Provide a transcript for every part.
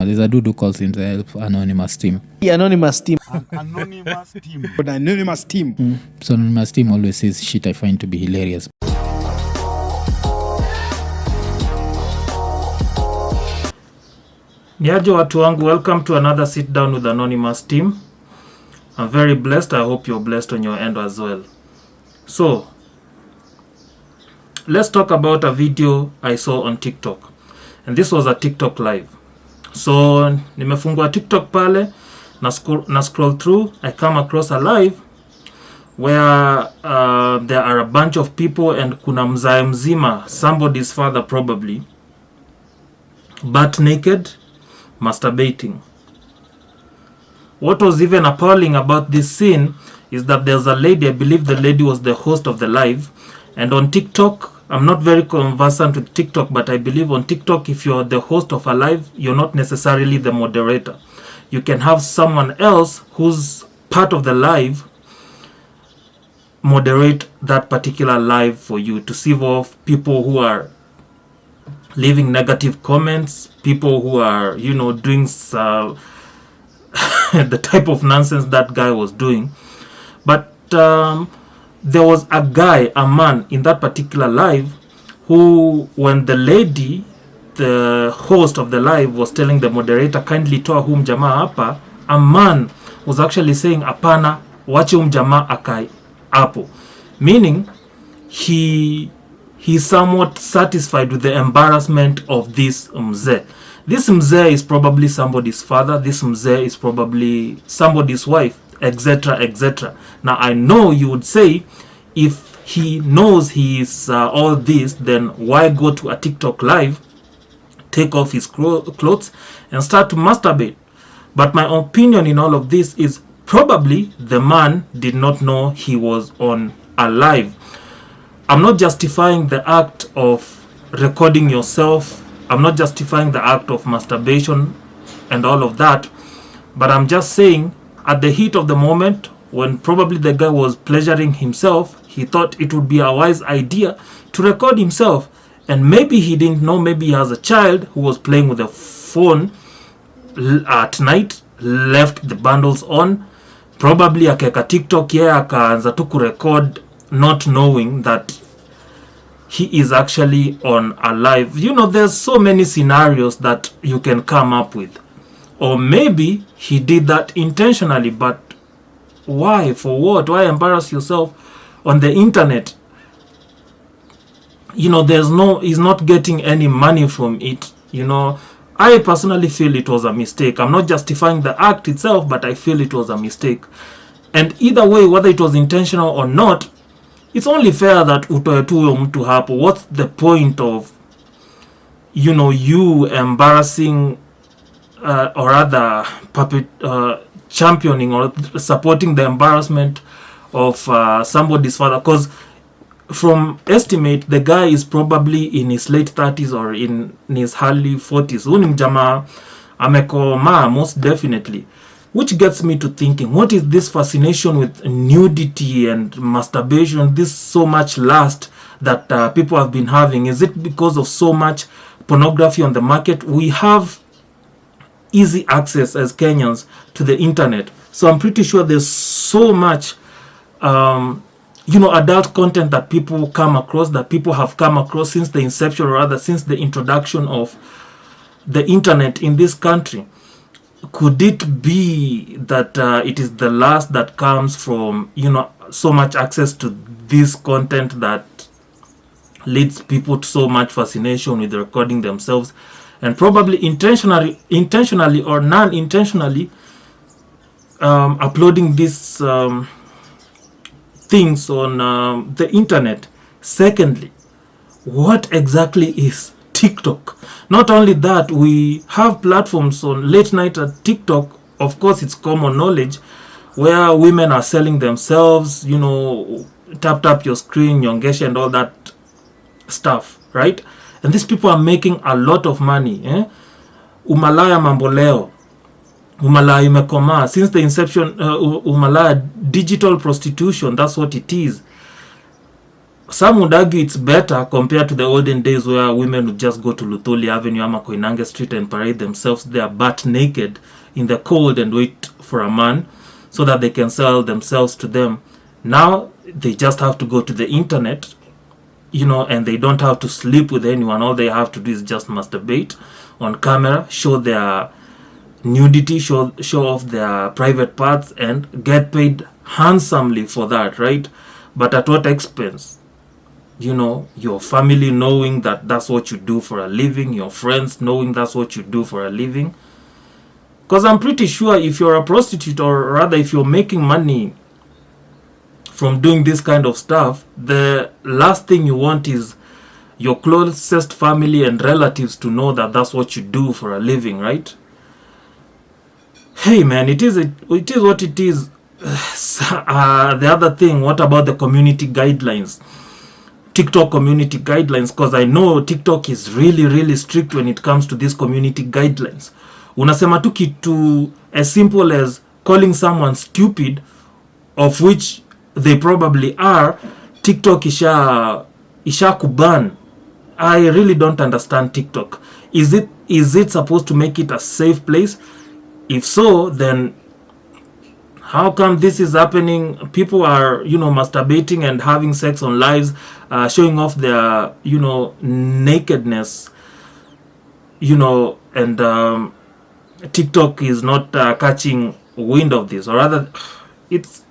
There's a dude who calls himself Anonymous Team. The Anonymous Team. Anonymous team. The Anonymous Team. So Anonymous Team always says shit I find to be hilarious. Niaje watu wangu, welcome to another sit down with Anonymous Team. I'm very blessed. I hope you're blessed on your end as well. So, let's talk about a video I saw on TikTok. And this was a TikTok live. So, nimefungua TikTok pale, na scroll through, I come across a live where there are a bunch of people and kuna mzae mzima, somebody's father probably, butt naked, masturbating. What was even appalling about this scene is that there's a lady, I believe the lady was the host of the live, and on TikTok, I'm not very conversant with TikTok, but I believe on TikTok, if you're the host of a live, you're not necessarily the moderator. You can have someone else who's part of the live moderate that particular live for you to sieve off people who are leaving negative comments, people who are, doing the type of nonsense that guy was doing. But there was a guy, a man in that particular live who, when the lady, the host of the live, was telling the moderator, kindly toa hum jamaa hapa, a man was actually saying, apana, wache jamaa akai hapo. Meaning, he's somewhat satisfied with the embarrassment of this mzee. This mzee is probably somebody's father. This mzee is probably somebody's wife, etc., etc. Now, I know you would say, if he knows he is all this, then why go to a TikTok live, take off his clothes, and start to masturbate? But my opinion in all of this is probably the man did not know he was on a live. I'm not justifying the act of recording yourself. I'm not justifying the act of masturbation and all of that. But I'm just saying, at the heat of the moment, when probably the guy was pleasuring himself, he thought it would be a wise idea to record himself. And maybe he didn't know, maybe he has a child who was playing with a phone at night, left the bundles on. Probably akeka TikTok akaanza tu kurecord, not knowing that he is actually on a live. There's so many scenarios that you can come up with. Or maybe he did that intentionally, but why? For what? Why embarrass yourself on the internet? He's not getting any money from it. I personally feel it was a mistake. I'm not justifying the act itself, but I feel it was a mistake. And either way, whether it was intentional or not, it's only fair that utoe tu huyo mtu hapo. What's the point of, you embarrassing or rather championing or supporting the embarrassment of somebody's father? Because from estimate, the guy is probably in his late 30s or in his early 40s. Huni mjamaa amekoma most definitely. Which gets me to thinking, what is this fascination with nudity and masturbation, this so much lust that people have been having? Is it because of so much pornography on the market? We have easy access as Kenyans to the internet. So I'm pretty sure there's so much adult content that people come across, that people have come across since the inception, or rather since the introduction of the internet in this country. Could it be that it is the lust that comes from, so much access to this content that leads people to so much fascination with recording themselves, and probably intentionally or non-intentionally uploading these things on the internet? Secondly, what exactly is TikTok? Not only that, we have platforms on late night at TikTok. Of course, it's common knowledge, where women are selling themselves, tap your screen, nyongesha and all that stuff, right? And these people are making a lot of money. Umalaya mamboleo. Umalaya imekoma. Since the inception, Umalaya, digital prostitution, that's what it is. some would argue it's better compared to the olden days where women would just go to Luthuli Avenue ama Koinange Street and parade themselves there butt naked in the cold and wait for a man so that they can sell themselves to them. Now they just have to go to the internet, and they don't have to sleep with anyone. All they have to do is just masturbate on camera, show their nudity, show off their private parts, and get paid handsomely for that, right? But at what expense? Your family knowing that that's what you do for a living, your friends knowing that's what you do for a living. Because I'm pretty sure if you're a prostitute, or rather if you're making money from doing this kind of stuff, the last thing you want is your closest family and relatives to know that that's what you do for a living, right? Hey man, it is what it is. The other thing, what about the community guidelines? TikTok community guidelines, because I know TikTok is really, really strict when it comes to these community guidelines. Unasema tu kitu as simple as calling someone stupid, of which they probably are, TikTok isha kuban. I really don't understand TikTok. Is it supposed to make it a safe place? If so, then how come this is happening? People are, masturbating and having sex on lives, showing off their, nakedness, and TikTok is not catching wind of this, or rather, it's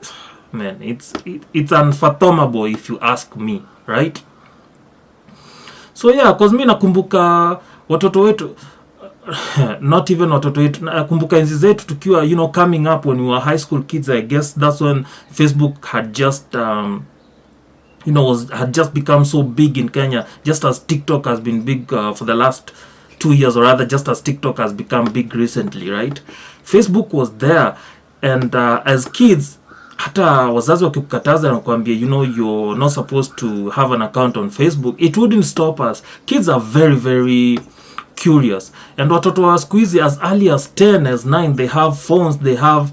unfathomable if you ask me, right? So yeah, cause mi nakumbuka watoto wetu, not even watoto wetu, nakumbuka enzi zetu tukiwa, coming up when we were high school kids. I guess that's when Facebook had just, had just become so big in Kenya, just as TikTok has been big for the last 2 years, or rather just as TikTok has become big recently, right? Facebook was there, and as kids, hata wazazi wakikukataza na kuambia, you're not supposed to have an account on Facebook, it wouldn't stop us. Kids are very, very curious, and watoto wa siku hizi as early as 10, as 9, they have phones, they have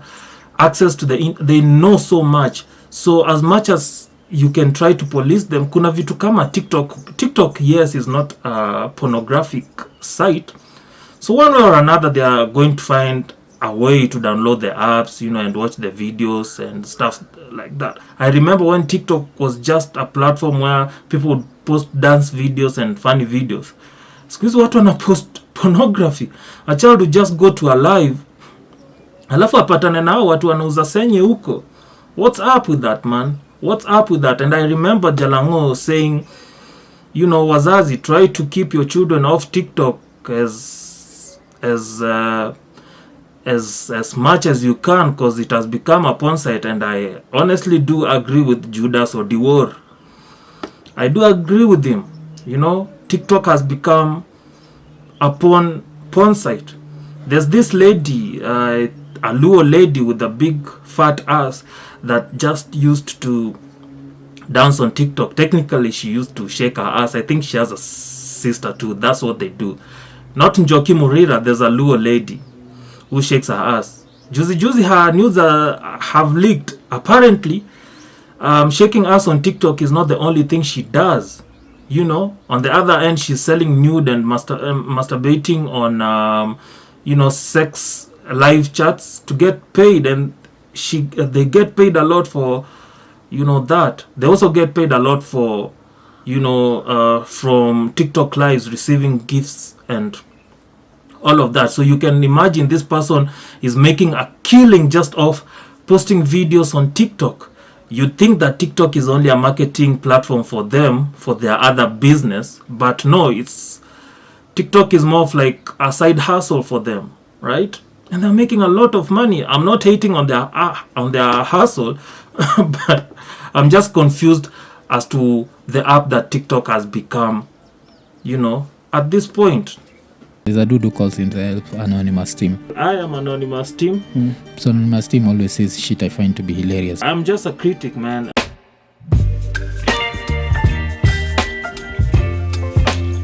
access to they know so much. So as much as you can try to police them, kuna vitu kama TikTok, yes, is not a pornographic site, so one way or another they are going to find a way to download the apps, and watch the videos and stuff like that. I remember when TikTok was just a platform where people would post dance videos and funny videos. Squeeze watu wana post pornography. A child would just go to a live, alafu apatane nao watu wanauza senye huko. What's up with that, man? What's up with that? And I remember Jalango saying, wazazi, try to keep your children off TikTok as much as you can, because it has become a porn site. And I honestly do agree with Judas or Dior. I do agree with him. TikTok has become a porn site. There's this lady, a Luo lady with a big fat ass that just used to dance on TikTok. Technically, she used to shake her ass. I think she has a sister too. That's what they do. Not Njoki Murira, there's a Luo lady who shakes her ass. Juzi her news have leaked. Apparently, shaking ass on TikTok is not the only thing she does. On the other end, she's selling nude and masturbating on, sex live chats to get paid, and they get paid a lot for, that. They also get paid a lot for, from TikTok lives, receiving gifts and all of that. So you can imagine this person is making a killing just off posting videos on TikTok. You'd think that TikTok is only a marketing platform for them, for their other business, but no, TikTok is more of like a side hustle for them, right? And they're making a lot of money. I'm not hating on their hustle, but I'm just confused as to the app that TikTok has become, at this point. There's a dude who calls himself Anonymous Team. I am Anonymous Team. So Anonymous Team always says shit I find to be hilarious. I'm just a critic, man.